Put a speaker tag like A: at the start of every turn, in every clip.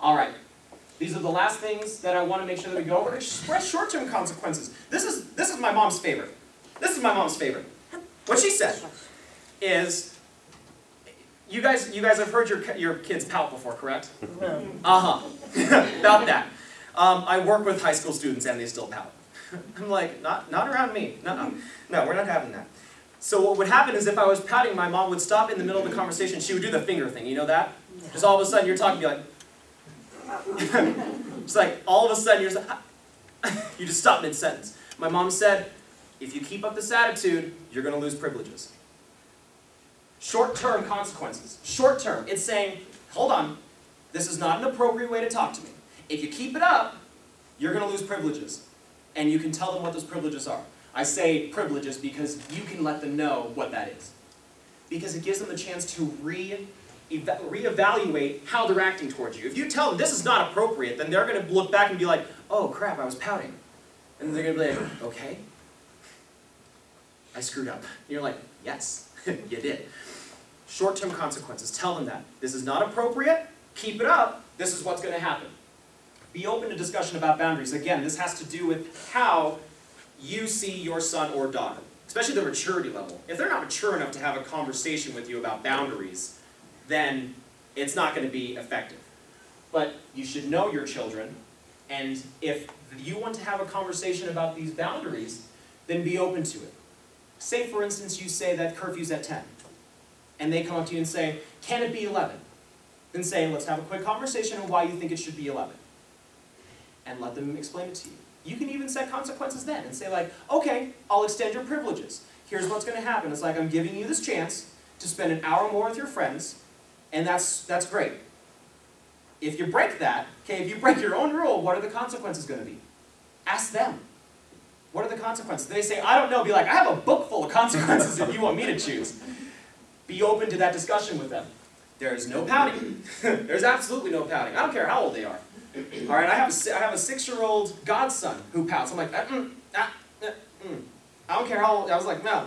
A: All right. These are the last things that I want to make sure that we go over. Express short-term consequences. This is my mom's favorite. This is my mom's favorite. What she said is, you guys have heard your kids pout before, correct? Uh-huh. About that. I work with high school students and they still pout. I'm like, not around me. No, we're not having that. So what would happen is if I was pouting, my mom would stop in the middle of the conversation. She would do the finger thing. You know that? Just all of a sudden you're talking, you're like, it's like all of a sudden you're just like, you just stop mid-sentence. My mom said, if you keep up this attitude, you're going to lose privileges. Short-term consequences. Short-term. It's saying, hold on, this is not an appropriate way to talk to me. If you keep it up, you're going to lose privileges. And you can tell them what those privileges are. I say privileges because you can let them know what that is. Because it gives them the chance to reevaluate how they're acting towards you. If you tell them this is not appropriate, then they're going to look back and be like, oh crap, I was pouting. And they're going to be like, okay, I screwed up. And you're like, yes, you did. Short-term consequences. Tell them that. This is not appropriate. Keep it up. This is what's going to happen. Be open to discussion about boundaries. Again, this has to do with how you see your son or daughter, especially the maturity level. If they're not mature enough to have a conversation with you about boundaries, then it's not going to be effective. But you should know your children, and if you want to have a conversation about these boundaries, then be open to it. Say, for instance, you say that curfew's at 10, and they come up to you and say, can it be 11? Then say, let's have a quick conversation on why you think it should be 11. And let them explain it to you. You can even set consequences then and say like, okay, I'll extend your privileges. Here's what's going to happen. It's like I'm giving you this chance to spend an hour more with your friends, and that's great. If you break that, okay, if you break your own rule, what are the consequences going to be? Ask them. What are the consequences? They say, I don't know. Be like, I have a book full of consequences if you want me to choose. Be open to that discussion with them. There's no pouting. There's absolutely no pouting. I don't care how old they are. All right, I have a 6-year-old godson who pouts. I'm like, I don't care how old. I was like, no.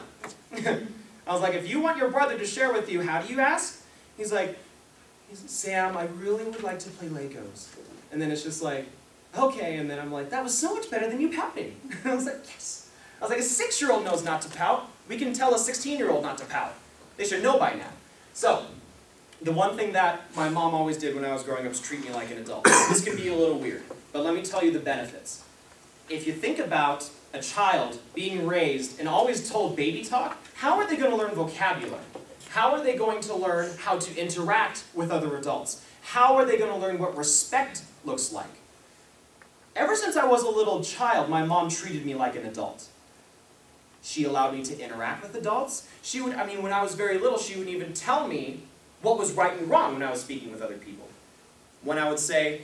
A: I was like, if you want your brother to share with you, how do you ask? He's like, Sam, I really would like to play Legos. And then it's just like, okay. And then I'm like, that was so much better than you pouting. And I was like, yes. I was like, a 6-year-old knows not to pout. We can tell a 16-year-old not to pout. They should know by now. So, the one thing that my mom always did when I was growing up was treat me like an adult. This can be a little weird, but let me tell you the benefits. If you think about a child being raised and always told baby talk, how are they going to learn vocabulary? How are they going to learn how to interact with other adults? How are they going to learn what respect looks like? Ever since I was a little child, my mom treated me like an adult. She allowed me to interact with adults. When I was very little, she would even tell me what was right and wrong when I was speaking with other people. When I would say,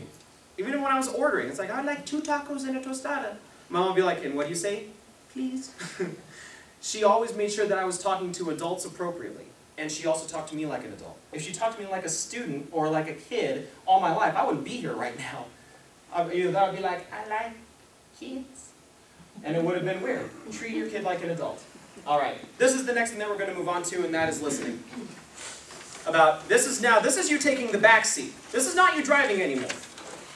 A: even when I was ordering, it's like, I'd like 2 tacos and a tostada. My mom would be like, and what do you say? Please. She always made sure that I was talking to adults appropriately. And she also talked to me like an adult. If she talked to me like a student or like a kid all my life, I wouldn't be here right now. I would be like, I like kids. And it would have been weird. Treat your kid like an adult. All right, this is the next thing that we're going to move on to, and that is listening. This is you taking the back seat. This is not you driving anymore.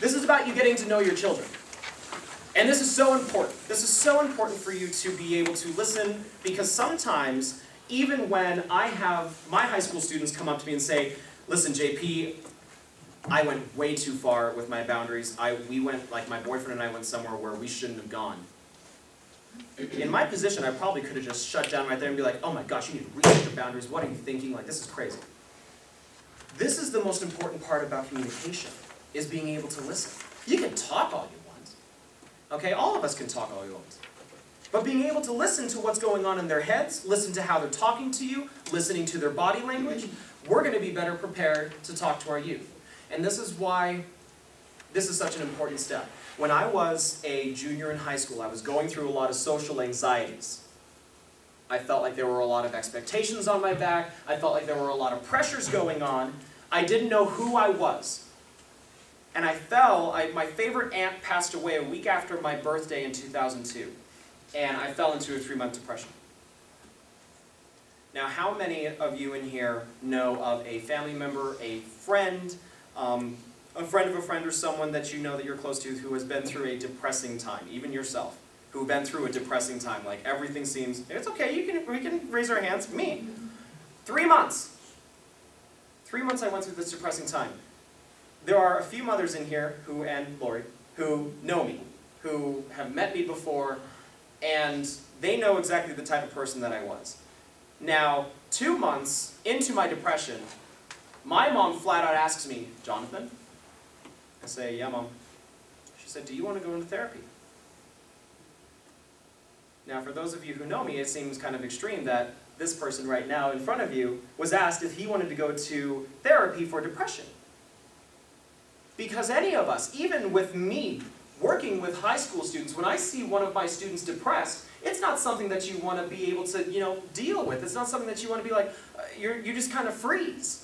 A: This is about you getting to know your children. And this is so important. This is so important for you to be able to listen, because sometimes, even when I have my high school students come up to me and say, listen, JP, I went way too far with my boundaries. We went, like my boyfriend and I went somewhere where we shouldn't have gone. In my position, I probably could have just shut down right there and be like, oh my gosh, you need to reset your boundaries. What are you thinking? Like, this is crazy. This is the most important part about communication, is being able to listen. You can talk all you want. Okay, all of us can talk all you want. But being able to listen to what's going on in their heads, listen to how they're talking to you, listening to their body language, we're going to be better prepared to talk to our youth. And this is why this is such an important step. When I was a junior in high school, I was going through a lot of social anxieties. I felt like there were a lot of expectations on my back. I felt like there were a lot of pressures going on. I didn't know who I was. And my favorite aunt passed away a week after my birthday in 2002. And I fell into a 3-month depression. Now, how many of you in here know of a family member, a friend, a friend of a friend or someone that you know that you're close to who has been through a depressing time, even yourself, who've been through a depressing time, like everything seems, it's okay, we can raise our hands, me. 3 months. 3 months I went through this depressing time. There are a few mothers in here, and Lori, who know me, who have met me before, and they know exactly the type of person that I was. Now, 2 months into my depression, my mom flat out asks me, Jonathan? I say, yeah, Mom. She said, do you want to go into therapy? Now, for those of you who know me, it seems kind of extreme that this person right now in front of you was asked if he wanted to go to therapy for depression. Because any of us, even with me, working with high school students, when I see one of my students depressed, it's not something that you want to be able to, deal with. It's not something that you want to be like, you just kind of freeze.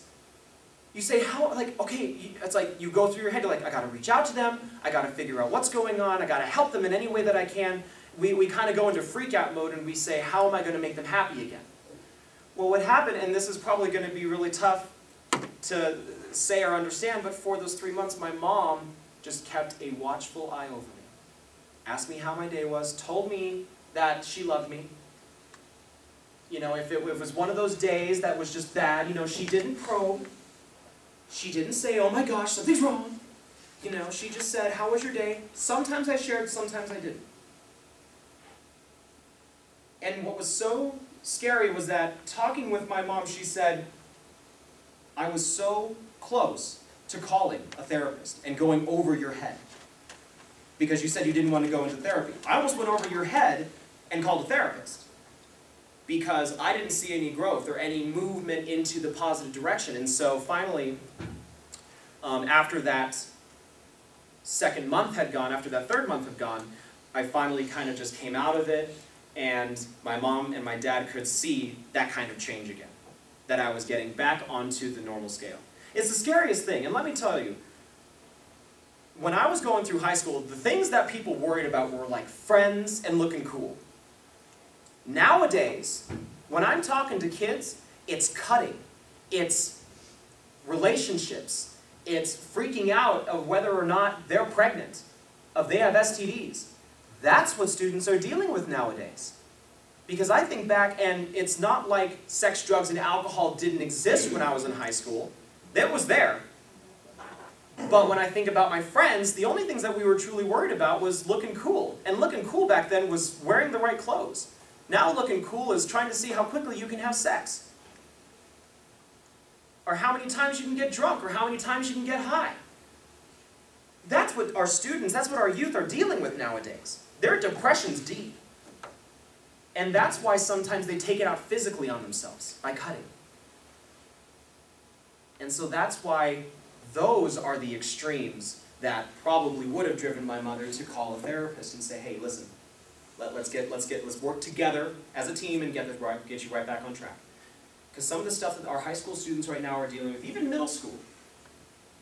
A: You say, how, like, okay, it's like you go through your head, you're like, I got to reach out to them, I got to figure out what's going on, I got to help them in any way that I can. We kind of go into freak out mode and we say, how am I going to make them happy again? Well, what happened, and this is probably going to be really tough to say or understand, but for those 3 months, my mom just kept a watchful eye over me. Asked me how my day was, told me that she loved me. If it was one of those days that was just bad, she didn't probe. She didn't say, oh my gosh, something's wrong. She just said, how was your day? Sometimes I shared, sometimes I didn't. And what was so scary was that talking with my mom, she said, I was so close to calling a therapist and going over your head. Because you said you didn't want to go into therapy. I almost went over your head and called a therapist. Because I didn't see any growth or any movement into the positive direction. And so finally, after that second month had gone, after that third month had gone, I finally kind of just came out of it, and my mom and my dad could see that kind of change again. That I was getting back onto the normal scale. It's the scariest thing, and let me tell you, when I was going through high school, the things that people worried about were like friends and looking cool. Nowadays, when I'm talking to kids, it's cutting, it's relationships, it's freaking out of whether or not they're pregnant, of they have STDs. That's what students are dealing with nowadays. Because I think back, and it's not like sex, drugs, and alcohol didn't exist when I was in high school. It was there. But when I think about my friends, the only things that we were truly worried about was looking cool. And looking cool back then was wearing the right clothes. Now looking cool is trying to see how quickly you can have sex. Or how many times you can get drunk, or how many times you can get high. That's what our students, that's what our youth are dealing with nowadays. Their depression's deep. And that's why sometimes they take it out physically on themselves, by cutting. And so that's why those are the extremes that probably would have driven my mother to call a therapist and say, hey, listen, let's work together as a team and get you right back on track. Because some of the stuff that our high school students right now are dealing with, even middle school,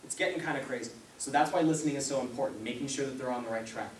A: it's getting kind of crazy. So that's why listening is so important, making sure that they're on the right track.